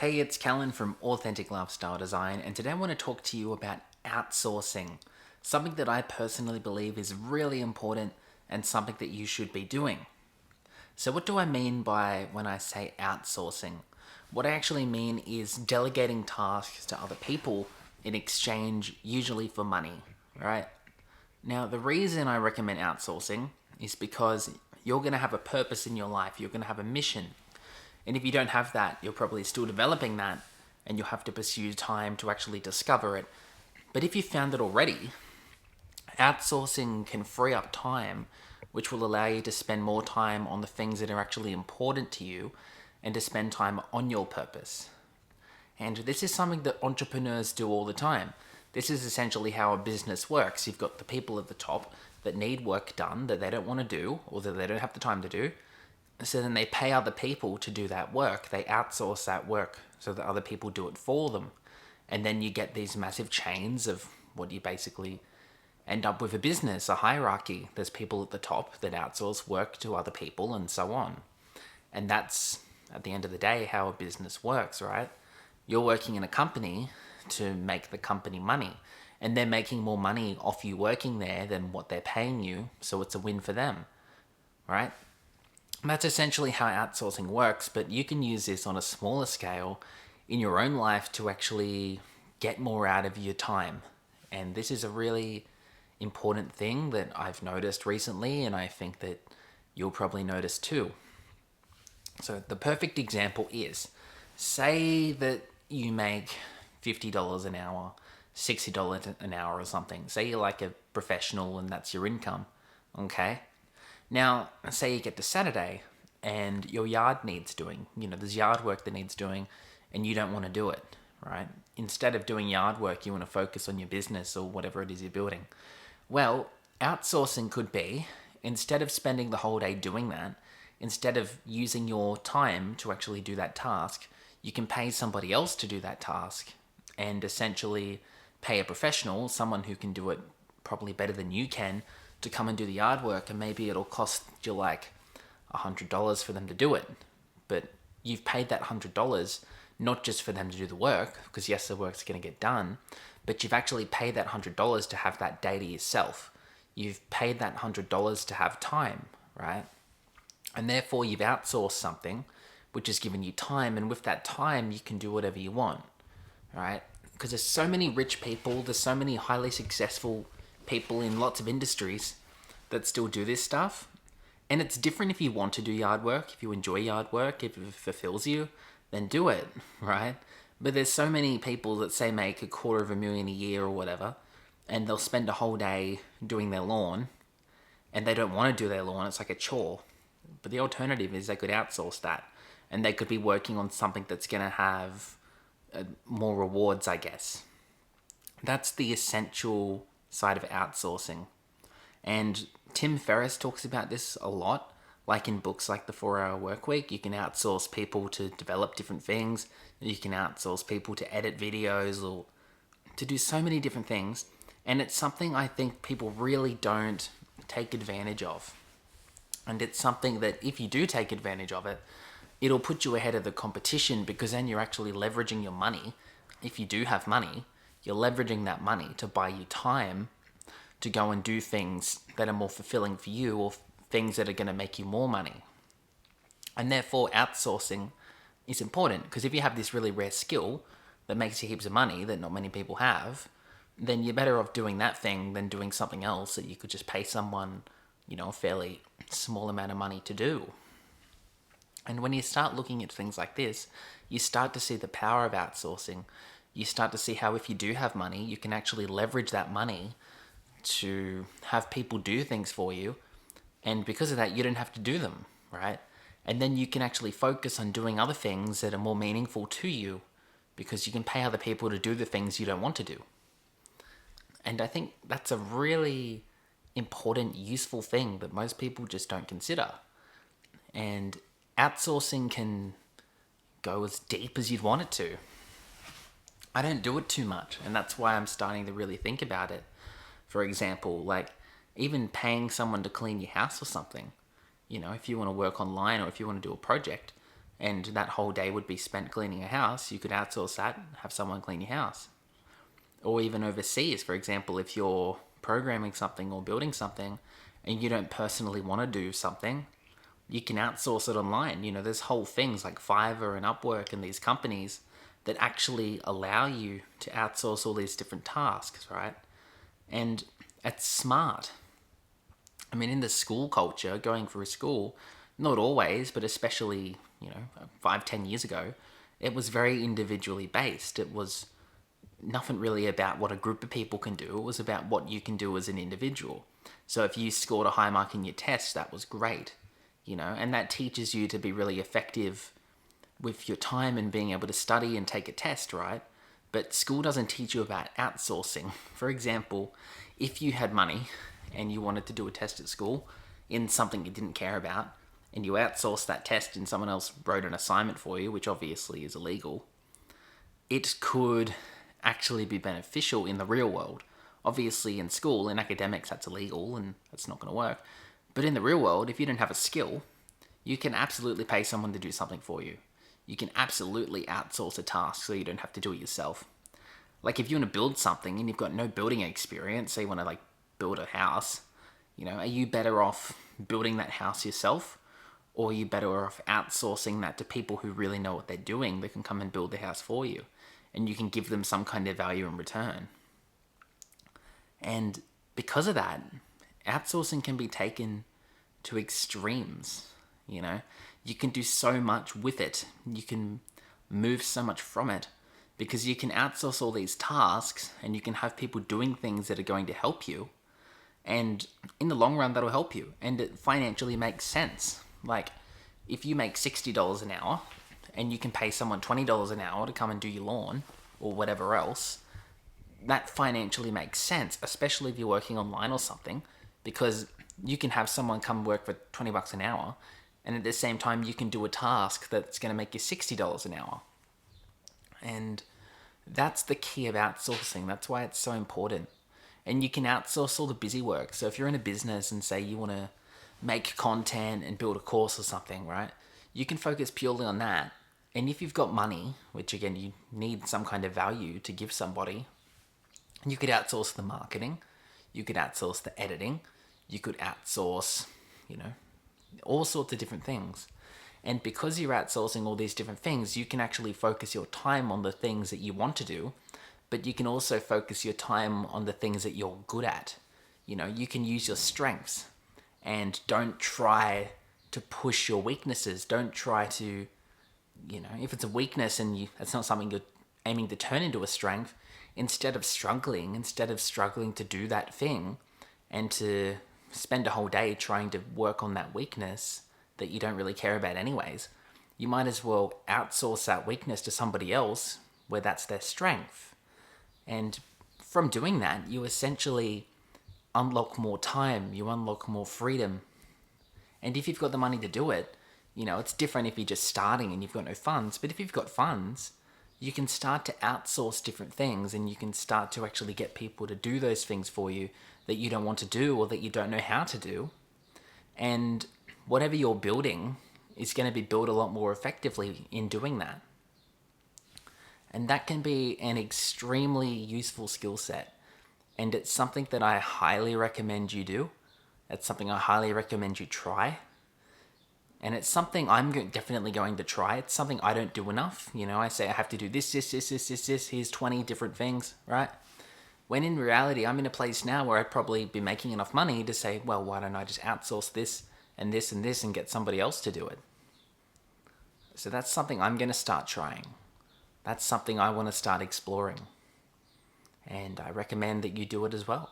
Hey, it's Callan from Authentic Lifestyle Design, and today I want to talk to you about outsourcing, something that I personally believe is really important and something that you should be doing. So, what do I mean by when I say outsourcing? What I actually mean is delegating tasks to other people in exchange, usually for money, right? Now, the reason I recommend outsourcing is because you're going to have a purpose in your life, you're going to have a mission. And if you don't have that, you're probably still developing that and you'll have to pursue time to actually discover it. But if you've found it already, outsourcing can free up time, which will allow you to spend more time on the things that are actually important to you and to spend time on your purpose. And this is something that entrepreneurs do all the time. This is essentially how a business works. You've got the people at the top that need work done that they don't want to do or that they don't have the time to do. So then they pay other people to do that work. They outsource that work so that other people do it for them. And then you get these massive chains of what you basically end up with a business, a hierarchy. There's people at the top that outsource work to other people and so on. And that's, at the end of the day, how a business works, right? You're working in a company to make the company money. And they're making more money off you working there than what they're paying you. So it's a win for them, right? That's essentially how outsourcing works, but you can use this on a smaller scale in your own life to actually get more out of your time. And this is a really important thing that I've noticed recently, and I think that you'll probably notice too. So the perfect example is, say that you make $50 an hour, $60 an hour or something. Say you're like a professional and that's your income, okay? Now, say you get to Saturday and your yard needs doing. There's yard work that needs doing and you don't want to do it, right? Instead of doing yard work, you want to focus on your business or whatever it is you're building. Well, outsourcing could be, instead of spending the whole day doing that, instead of using your time to actually do that task, you can pay somebody else to do that task and essentially pay a professional, someone who can do it probably better than you can, to come and do the yard work, and maybe it'll cost you like $100 for them to do it. But you've paid that $100 not just for them to do the work, because yes, the work's going to get done, but you've actually paid that $100 to have that day to yourself. You've paid that $100 to have time, right? And therefore you've outsourced something which has given you time, and with that time you can do whatever you want, right? Because there's so many rich people, there's so many highly successful people in lots of industries that still do this stuff. And it's different if you want to do yard work, if you enjoy yard work, if it fulfills you, then do it, right? But there's so many people that say make $250,000 a year or whatever, and they'll spend a whole day doing their lawn, and they don't want to do their lawn, it's like a chore. But the alternative is they could outsource that, and they could be working on something that's going to have more rewards, I guess. That's the essential side of outsourcing. And Tim Ferriss talks about this a lot, like in books like The 4-Hour Workweek. You can outsource people to develop different things. You can outsource people to edit videos or to do so many different things. And it's something I think people really don't take advantage of. And it's something that if you do take advantage of it, it'll put you ahead of the competition, because then you're actually leveraging your money. If you do have money, you're leveraging that money to buy you time to go and do things that are more fulfilling for you, or things that are going to make you more money. And therefore, outsourcing is important, because if you have this really rare skill that makes you heaps of money that not many people have, then you're better off doing that thing than doing something else that you could just pay someone, a fairly small amount of money to do. And when you start looking at things like this, you start to see the power of outsourcing. You start to see how if you do have money, you can actually leverage that money to have people do things for you. And because of that, you don't have to do them, right? And then you can actually focus on doing other things that are more meaningful to you, because you can pay other people to do the things you don't want to do. And I think that's a really important, useful thing that most people just don't consider. And outsourcing can go as deep as you'd want it to. I don't do it too much, and that's why I'm starting to really think about it. For example, like even paying someone to clean your house or something. If you want to work online or if you want to do a project and that whole day would be spent cleaning a house, you could outsource that, have someone clean your house. Or even overseas, for example, if you're programming something or building something and you don't personally want to do something, you can outsource it online. There's whole things like Fiverr and Upwork and these companies that actually allow you to outsource all these different tasks, right? And it's smart. I mean, in the school culture, going through school, not always, but especially, 5, 10 years ago, it was very individually based. It was nothing really about what a group of people can do. It was about what you can do as an individual. So if you scored a high mark in your test, that was great, and that teaches you to be really effective with your time and being able to study and take a test, right? But school doesn't teach you about outsourcing. For example, if you had money and you wanted to do a test at school in something you didn't care about, and you outsourced that test and someone else wrote an assignment for you, which obviously is illegal, it could actually be beneficial in the real world. Obviously in school, in academics, that's illegal and that's not going to work. But in the real world, if you don't have a skill, you can absolutely pay someone to do something for you. You can absolutely outsource a task so you don't have to do it yourself. Like if you want to build something and you've got no building experience, say you want to build a house, are you better off building that house yourself? Or are you better off outsourcing that to people who really know what they're doing that can come and build the house for you? And you can give them some kind of value in return. And because of that, outsourcing can be taken to extremes. You can do so much with it. You can move so much from it because you can outsource all these tasks and you can have people doing things that are going to help you. And in the long run, that'll help you. And it financially makes sense. Like if you make $60 an hour and you can pay someone $20 an hour to come and do your lawn or whatever else, that financially makes sense, especially if you're working online or something, because you can have someone come work for $20 an hour and at the same time you can do a task that's going to make you $60 an hour. And that's the key of outsourcing. That's why it's so important. And you can outsource all the busy work. So if you're in a business and say you want to make content and build a course or something, right? You can focus purely on that. And if you've got money, which again, you need some kind of value to give somebody, you could outsource the marketing, you could outsource the editing, you could outsource, all sorts of different things. And because you're outsourcing all these different things, you can actually focus your time on the things that you want to do, but you can also focus your time on the things that you're good at. You can use your strengths and don't try to push your weaknesses. Don't try to, if it's a weakness and it's not something you're aiming to turn into a strength, instead of struggling to do that thing and to spend a whole day trying to work on that weakness that you don't really care about anyways, you might as well outsource that weakness to somebody else where that's their strength. And from doing that, you essentially unlock more time, you unlock more freedom. And if you've got the money to do it, it's different if you're just starting and you've got no funds. But if you've got funds, you can start to outsource different things and you can start to actually get people to do those things for you that you don't want to do or that you don't know how to do. And whatever you're building is going to be built a lot more effectively in doing that. And that can be an extremely useful skill set. And it's something that I highly recommend you do. It's something I highly recommend you try. And it's something I'm definitely going to try. It's something I don't do enough. I say I have to do this. Here's 20 different things, right? When in reality, I'm in a place now where I'd probably be making enough money to say, well, why don't I just outsource this and this and this and get somebody else to do it? So that's something I'm going to start trying. That's something I want to start exploring. And I recommend that you do it as well.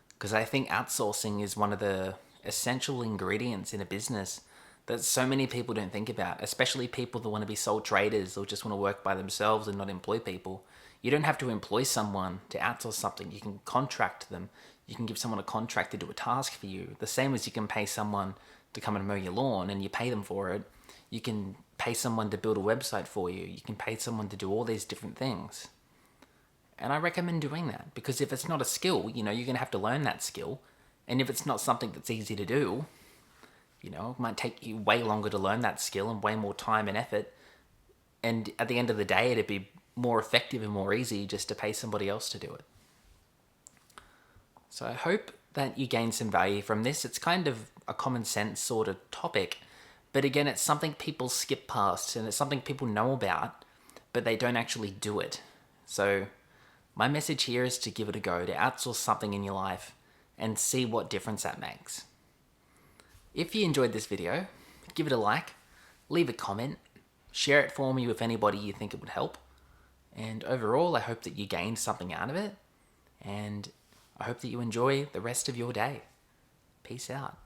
Because I think outsourcing is one of the essential ingredients in a business that so many people don't think about, especially people that want to be sole traders or just want to work by themselves and not employ people. You don't have to employ someone to outsource something. You can contract them. You can give someone a contract to do a task for you. The same as you can pay someone to come and mow your lawn and you pay them for it. You can pay someone to build a website for you. You can pay someone to do all these different things. And I recommend doing that because if it's not a skill, you're going to have to learn that skill. And if it's not something that's easy to do, It might take you way longer to learn that skill and way more time and effort. And at the end of the day, it'd be more effective and more easy just to pay somebody else to do it. So I hope that you gain some value from this. It's kind of a common sense sort of topic, but again, it's something people skip past and it's something people know about, but they don't actually do it. So my message here is to give it a go, to outsource something in your life and see what difference that makes. If you enjoyed this video, give it a like, leave a comment, share it for me with anybody you think it would help. And overall, I hope that you gained something out of it, and I hope that you enjoy the rest of your day. Peace out.